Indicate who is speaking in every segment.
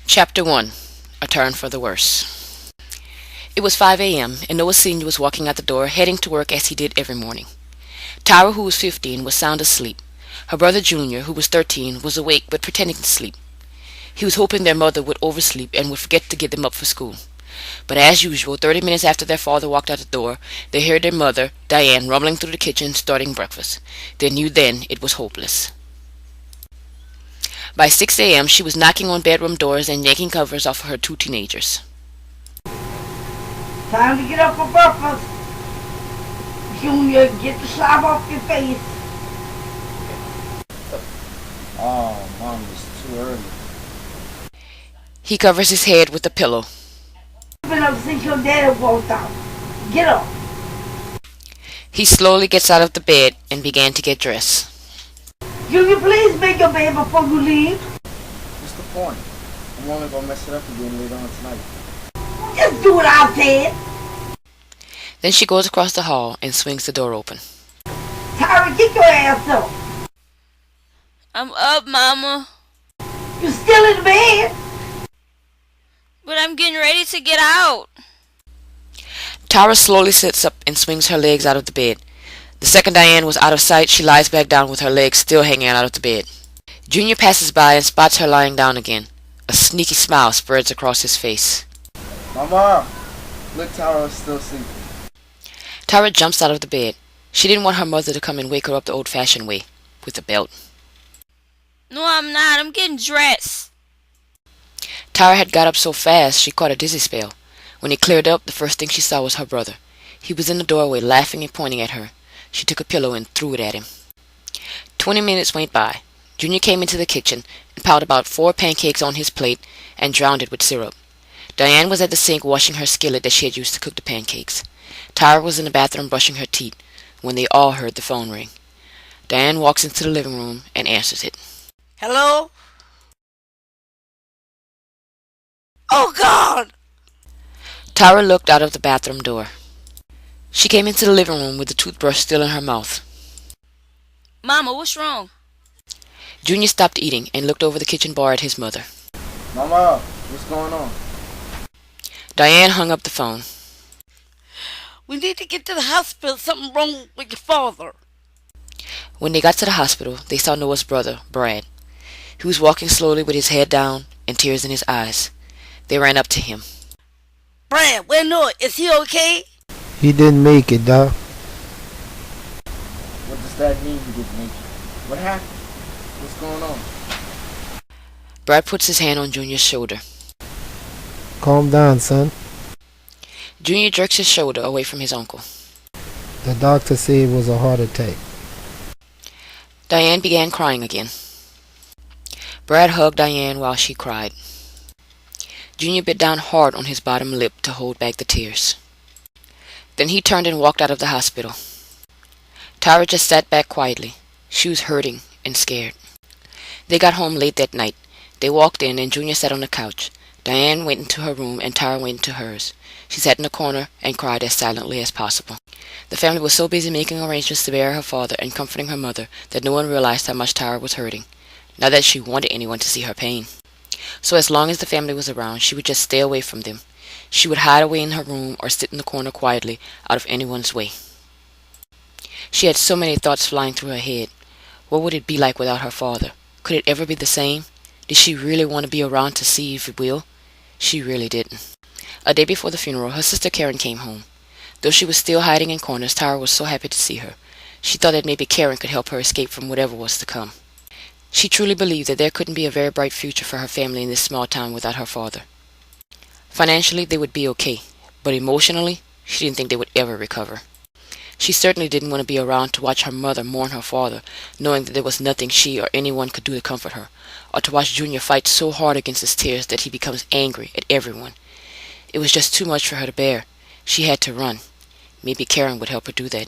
Speaker 1: Chapter 1. A Turn for the Worse. It was 5 a.m., and Noah Sr. was walking out the door, heading to work as he did every morning. Tyra, who was 15, was sound asleep. Her brother Junior, who was 13, was awake but pretending to sleep. He was hoping their mother would oversleep and would forget to get them up for school. But as usual, 30 minutes after their father walked out the door, they heard their mother, Diane, rumbling through the kitchen, starting breakfast. They knew then it was hopeless. By 6 a.m., she was knocking on bedroom doors and yanking covers off of her two teenagers.
Speaker 2: Time to get up for breakfast. Junior, get the slop off your face.
Speaker 3: Oh, Mom, it's too early.
Speaker 1: He covers his head with a pillow.
Speaker 2: You've been up since your daddy walked out. Get up.
Speaker 1: He slowly gets out of the bed and began to get dressed.
Speaker 2: Junior, please make your bed before you leave.
Speaker 3: What's the point? I'm only gonna mess it up again later on tonight.
Speaker 2: Just do what I said.
Speaker 1: Then she goes across the hall and swings the door open.
Speaker 2: Tyra, get your ass up.
Speaker 4: I'm up, Mama,
Speaker 2: You still in the bed?
Speaker 4: but I'm getting ready to get out.
Speaker 1: Tara slowly sits up and swings her legs out of the bed. The second Diane was out of sight, she lies back down with her legs still hanging out of the bed. Junior passes by and spots her lying down again. A sneaky smile spreads across his face.
Speaker 3: Mama! Look, Tara's still sleeping.
Speaker 1: Tara jumps out of the bed. She didn't want her mother to come and wake her up the old-fashioned way, with a belt.
Speaker 4: No, I'm not. I'm getting dressed.
Speaker 1: Tara had got up so fast she caught a dizzy spell. When he cleared up, the first thing she saw was her brother. He was in the doorway, laughing and pointing at her. She took a pillow and threw it at him. 20 minutes went by. Junior came into the kitchen and piled about 4 pancakes on his plate and drowned it with syrup. Diane was at the sink washing her skillet that she had used to cook the pancakes. Tara was in the bathroom brushing her teeth when they all heard the phone ring. Diane walks into the living room and answers it.
Speaker 2: Hello? Oh, God!
Speaker 1: Tara looked out of the bathroom door. She came into the living room with the toothbrush still in her mouth.
Speaker 4: Mama, what's wrong?
Speaker 1: Junior stopped eating and looked over the kitchen bar at his mother.
Speaker 3: Mama, what's going on?
Speaker 1: Diane hung up the phone.
Speaker 2: We need to get to the hospital. Something wrong with your father.
Speaker 1: When they got to the hospital, they saw Noah's brother, Brad. He was walking slowly with his head down and tears in his eyes. They ran up to him.
Speaker 2: Brad, where Noah? Is he okay?
Speaker 5: He didn't make it, Doc.
Speaker 3: What does that mean, you didn't make it? What happened? What's going on?
Speaker 1: Brad puts his hand on Junior's shoulder.
Speaker 5: Calm down, son.
Speaker 1: Junior jerks his shoulder away from his uncle.
Speaker 5: The doctor said it was a heart attack.
Speaker 1: Diane began crying again. Brad hugged Diane while she cried. Junior bit down hard on his bottom lip to hold back the tears. Then he turned and walked out of the hospital. Tara just sat back quietly. She was hurting and scared. They got home late that night. They walked in and Junior sat on the couch. Diane went into her room and Tara went into hers. She sat in a corner and cried as silently as possible. The family was so busy making arrangements to bury her father and comforting her mother that no one realized how much Tara was hurting. Not that she wanted anyone to see her pain. So as long as the family was around, she would just stay away from them. She would hide away in her room or sit in the corner quietly, out of anyone's way. She had so many thoughts flying through her head. What would it be like without her father? Could it ever be the same? Did she really want to be around to see if it will? She really didn't. A day before the funeral, her sister Karen came home. Though she was still hiding in corners, Tara was so happy to see her. She thought that maybe Karen could help her escape from whatever was to come. She truly believed that there couldn't be a very bright future for her family in this small town without her father. Financially, they would be okay, but emotionally, she didn't think they would ever recover. She certainly didn't want to be around to watch her mother mourn her father, knowing that there was nothing she or anyone could do to comfort her, or to watch Junior fight so hard against his tears that he becomes angry at everyone. It was just too much for her to bear. She had to run. Maybe Karen would help her do that.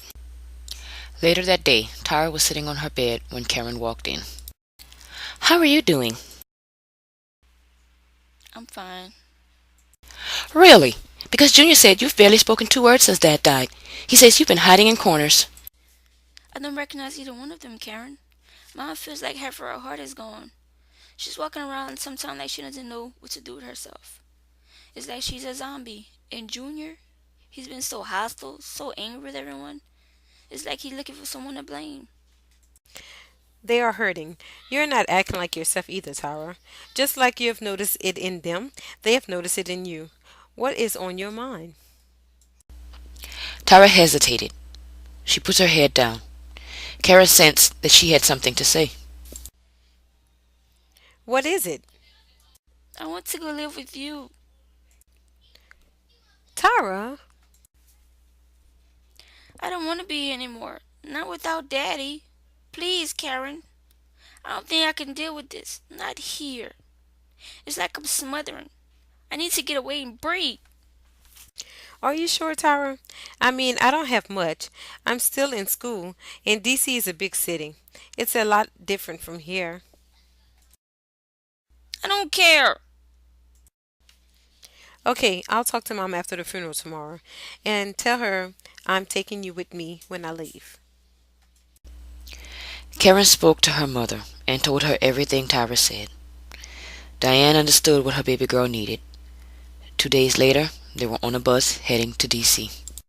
Speaker 1: Later that day, Tara was sitting on her bed when Karen walked in. "How are you doing?"
Speaker 4: I'm fine.
Speaker 1: "Really? Because Junior said you've barely spoken 2 words since Dad died. He says you've been hiding in corners."
Speaker 4: I don't recognize either one of them, Karen. Mama feels like half of her heart is gone. She's walking around sometimes like she doesn't know what to do with herself. It's like she's a zombie. And Junior, he's been so hostile, so angry with everyone. It's like he's looking for someone to blame.
Speaker 6: They are hurting. You're not acting like yourself either, Tara. Just like you have noticed it in them, they have noticed it in you. What is on your mind?
Speaker 1: Tara hesitated. She put her head down. Kara sensed that she had something to say.
Speaker 6: What is it?
Speaker 4: I want to go live with you.
Speaker 6: Tara,
Speaker 4: I don't want to be here anymore. Not without Daddy. Please, Karen. I don't think I can deal with this. Not here. It's like I'm smothering. I need to get away and breathe.
Speaker 6: are you sure, Tara? I mean, I don't have much. I'm still in school, and DC is a big city. It's a lot different from here.
Speaker 4: I don't care.
Speaker 6: Okay, I'll talk to Mom after the funeral tomorrow and tell her I'm taking you with me when I leave.
Speaker 1: Karen spoke to her mother and told her everything Tara said. Diane understood what her baby girl needed. 2 days later, they were on a bus heading to DC.